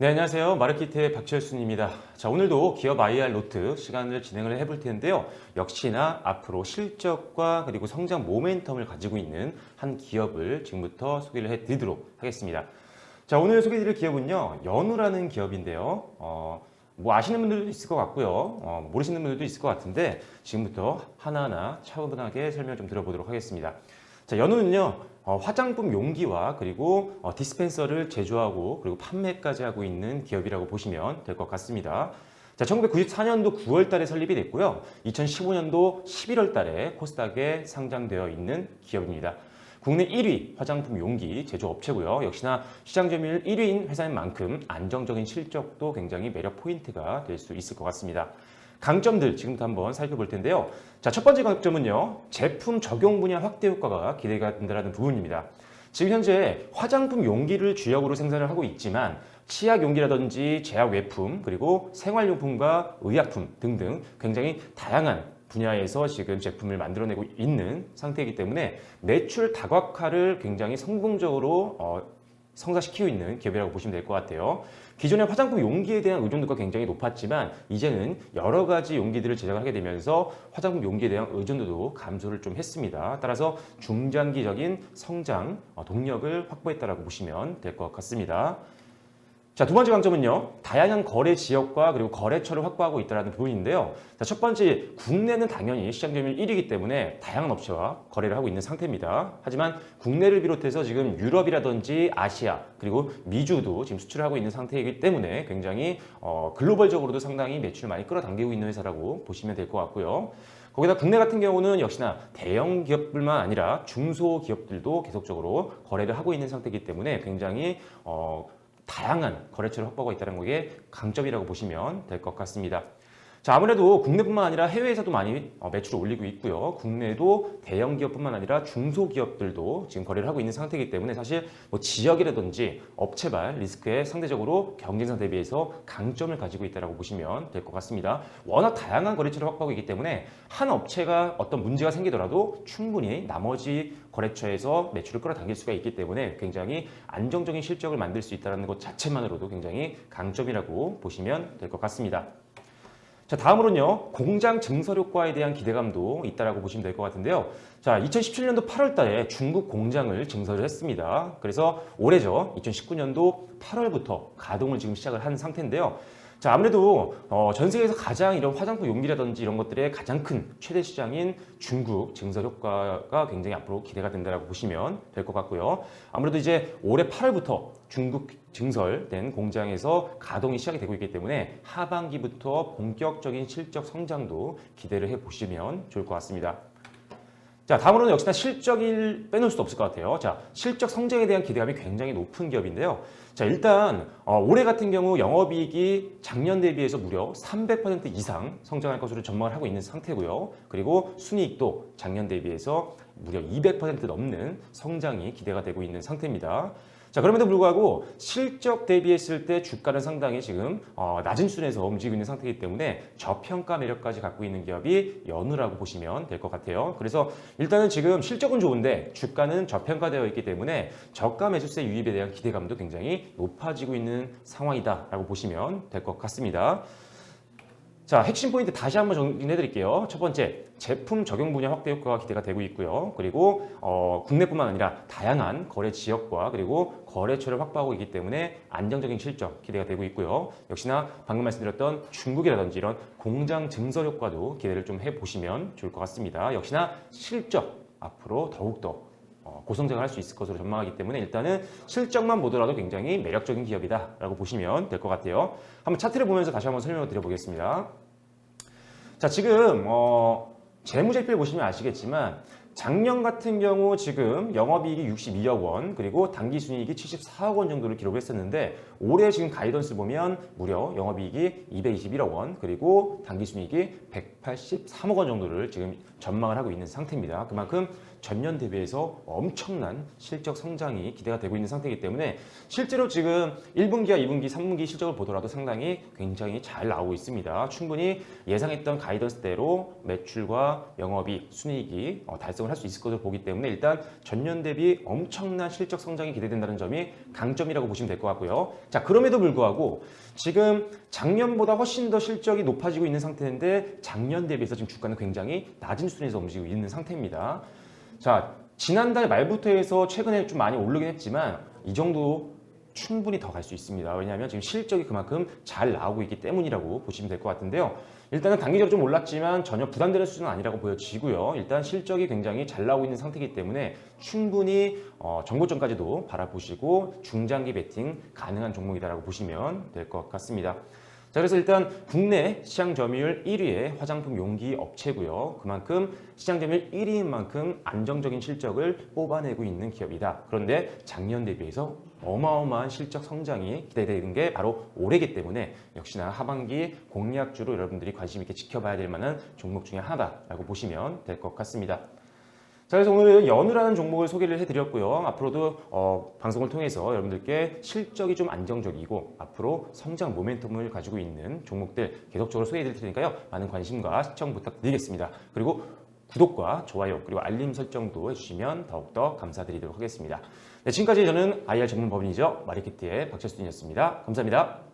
네, 안녕하세요. 마르키트의 박철순입니다. 자, 오늘도 기업 IR 노트 시간을 진행을 해볼 텐데요. 역시나 앞으로 실적과 그리고 성장 모멘텀을 가지고 있는 한 기업을 지금부터 소개를 해드리도록 하겠습니다. 자, 오늘 소개해드릴 기업은요, 연우라는 기업인데요. 뭐 아시는 분들도 있을 것 같고요. 모르시는 분들도 있을 것 같은데 지금부터 하나하나 차분하게 설명 좀 들어보도록 하겠습니다. 자, 연우는요, 화장품 용기와 그리고 디스펜서를 제조하고 그리고 판매까지 하고 있는 기업이라고 보시면 될 것 같습니다. 자, 1994년도 9월 달에 설립이 됐고요. 2015년도 11월 달에 코스닥에 상장되어 있는 기업입니다. 국내 1위 화장품 용기 제조업체고요. 역시나 시장 점유율 1위인 회사인 만큼 안정적인 실적도 굉장히 매력 포인트가 될 수 있을 것 같습니다. 강점들 지금부터 한번 살펴볼 텐데요. 자, 첫 번째 강점은요. 제품 적용 분야 확대 효과가 기대가 된다는 부분입니다. 지금 현재 화장품 용기를 주력으로 생산을 하고 있지만 치약 용기라든지 제약 외품 그리고 생활용품과 의약품 등등 굉장히 다양한 분야에서 지금 제품을 만들어내고 있는 상태이기 때문에 매출 다각화를 굉장히 성공적으로 성사시키고 있는 기업이라고 보시면 될 것 같아요. 기존의 화장품 용기에 대한 의존도가 굉장히 높았지만 이제는 여러 가지 용기들을 제작을 하게 되면서 화장품 용기에 대한 의존도도 감소를 좀 했습니다. 따라서 중장기적인 성장 동력을 확보했다고 보시면 될 것 같습니다. 자, 두 번째 강점은요. 다양한 거래 지역과 그리고 거래처를 확보하고 있다는 부분인데요. 자, 첫 번째, 국내는 당연히 시장 점유율 1위이기 때문에 다양한 업체와 거래를 하고 있는 상태입니다. 하지만 국내를 비롯해서 지금 유럽이라든지 아시아 그리고 미주도 지금 수출을 하고 있는 상태이기 때문에 굉장히 글로벌적으로도 상당히 매출을 많이 끌어당기고 있는 회사라고 보시면 될 것 같고요. 거기다 국내 같은 경우는 역시나 대형 기업뿐만 아니라 중소기업들도 계속적으로 거래를 하고 있는 상태이기 때문에 굉장히 다양한 거래처를 확보하고 있다는 게 강점이라고 보시면 될 것 같습니다. 자, 아무래도 국내뿐만 아니라 해외에서도 많이 매출을 올리고 있고요. 국내도 대형 기업뿐만 아니라 중소기업들도 지금 거래를 하고 있는 상태이기 때문에 사실 뭐 지역이라든지 업체발 리스크에 상대적으로 경쟁사 대비해서 강점을 가지고 있다고 보시면 될 것 같습니다. 워낙 다양한 거래처를 확보하고 있기 때문에 한 업체가 어떤 문제가 생기더라도 충분히 나머지 거래처에서 매출을 끌어당길 수가 있기 때문에 굉장히 안정적인 실적을 만들 수 있다는 것 자체만으로도 굉장히 강점이라고 보시면 될 것 같습니다. 자, 다음으로는요, 공장 증설 효과에 대한 기대감도 있다라고 보시면 될 것 같은데요. 자, 2017년도 8월 달에 중국 공장을 증설을 했습니다. 그래서 올해죠, 2019년도 8월부터 가동을 지금 시작을 한 상태인데요. 자, 아무래도 전 세계에서 가장 이런 화장품 용기라든지 이런 것들의 가장 큰 최대 시장인 중국 증설 효과가 굉장히 앞으로 기대가 된다고 보시면 될 것 같고요. 아무래도 이제 올해 8월부터 중국 증설된 공장에서 가동이 시작이 되고 있기 때문에 하반기부터 본격적인 실적 성장도 기대를 해보시면 좋을 것 같습니다. 자, 다음으로는 역시나 실적을 빼놓을 수 없을 것 같아요. 자, 실적 성장에 대한 기대감이 굉장히 높은 기업인데요. 자, 일단 올해 같은 경우 영업이익이 작년 대비해서 무려 300% 이상 성장할 것으로 전망을 하고 있는 상태고요. 그리고 순이익도 작년 대비해서 무려 200% 넘는 성장이 기대가 되고 있는 상태입니다. 자, 그럼에도 불구하고 실적 대비했을 때 주가는 상당히 지금 낮은 수준에서 움직이고 있는 상태이기 때문에 저평가 매력까지 갖고 있는 기업이 연우라고 보시면 될 것 같아요. 그래서 일단은 지금 실적은 좋은데 주가는 저평가되어 있기 때문에 저가 매수세 유입에 대한 기대감도 굉장히 높아지고 있는 상황이다라고 보시면 될 것 같습니다. 자, 핵심 포인트 다시 한번 정리해 드릴게요. 첫 번째, 제품 적용 분야 확대 효과가 기대가 되고 있고요. 그리고 국내뿐만 아니라 다양한 거래 지역과 그리고 거래처를 확보하고 있기 때문에 안정적인 실적 기대가 되고 있고요. 역시나 방금 말씀드렸던 중국이라든지 이런 공장 증설 효과도 기대를 좀 해보시면 좋을 것 같습니다. 역시나 실적 앞으로 더욱더 고성장을 할 수 있을 것으로 전망하기 때문에 일단은 실적만 보더라도 굉장히 매력적인 기업이다라고 보시면 될 것 같아요. 한번 차트를 보면서 다시 한번 설명을 드려보겠습니다. 자, 지금 재무제표를 보시면 아시겠지만 작년 같은 경우 지금 영업이익이 62억 원 그리고 당기순이익이 74억 원 정도를 기록을 했었는데 올해 지금 가이던스 보면 무려 영업이익이 221억 원 그리고 당기순이익이 183억 원 정도를 지금 전망을 하고 있는 상태입니다. 그만큼 전년 대비해서 엄청난 실적 성장이 기대가 되고 있는 상태이기 때문에 실제로 지금 1분기와 2분기, 3분기 실적을 보더라도 상당히 굉장히 잘 나오고 있습니다. 충분히 예상했던 가이던스대로 매출과 영업이익, 순이익이 달성을 할 수 있을 것으로 보기 때문에 일단 전년 대비 엄청난 실적 성장이 기대된다는 점이 강점이라고 보시면 될 것 같고요. 자, 그럼에도 불구하고 지금 작년보다 훨씬 더 실적이 높아지고 있는 상태인데 작년 대비해서 지금 주가는 굉장히 낮은 수준에서 움직이고 있는 상태입니다. 자, 지난달 말부터 해서 최근에 좀 많이 오르긴 했지만 이 정도 충분히 더 갈 수 있습니다. 왜냐하면 지금 실적이 그만큼 잘 나오고 있기 때문이라고 보시면 될 것 같은데요. 일단은 단기적으로 좀 올랐지만 전혀 부담되는 수준은 아니라고 보여지고요. 일단 실적이 굉장히 잘 나오고 있는 상태이기 때문에 충분히 정고점까지도 바라보시고 중장기 베팅 가능한 종목이다라고 보시면 될 것 같습니다. 자, 그래서 일단 국내 시장 점유율 1위의 화장품 용기 업체고요. 그만큼 시장 점유율 1위인 만큼 안정적인 실적을 뽑아내고 있는 기업이다. 그런데 작년 대비해서 어마어마한 실적 성장이 기대되는 게 바로 올해이기 때문에 역시나 하반기 공략주로 여러분들이 관심 있게 지켜봐야 될 만한 종목 중에 하나다라고 보시면 될 것 같습니다. 자, 그래서 오늘은 연우라는 종목을 소개를 해드렸고요. 앞으로도 방송을 통해서 여러분들께 실적이 좀 안정적이고 앞으로 성장 모멘텀을 가지고 있는 종목들 계속적으로 소개해드릴 테니까요. 많은 관심과 시청 부탁드리겠습니다. 그리고 구독과 좋아요 그리고 알림 설정도 해주시면 더욱더 감사드리도록 하겠습니다. 네, 지금까지 저는 IR 전문 법인이죠. 마리케트의 박철순이었습니다. 감사합니다.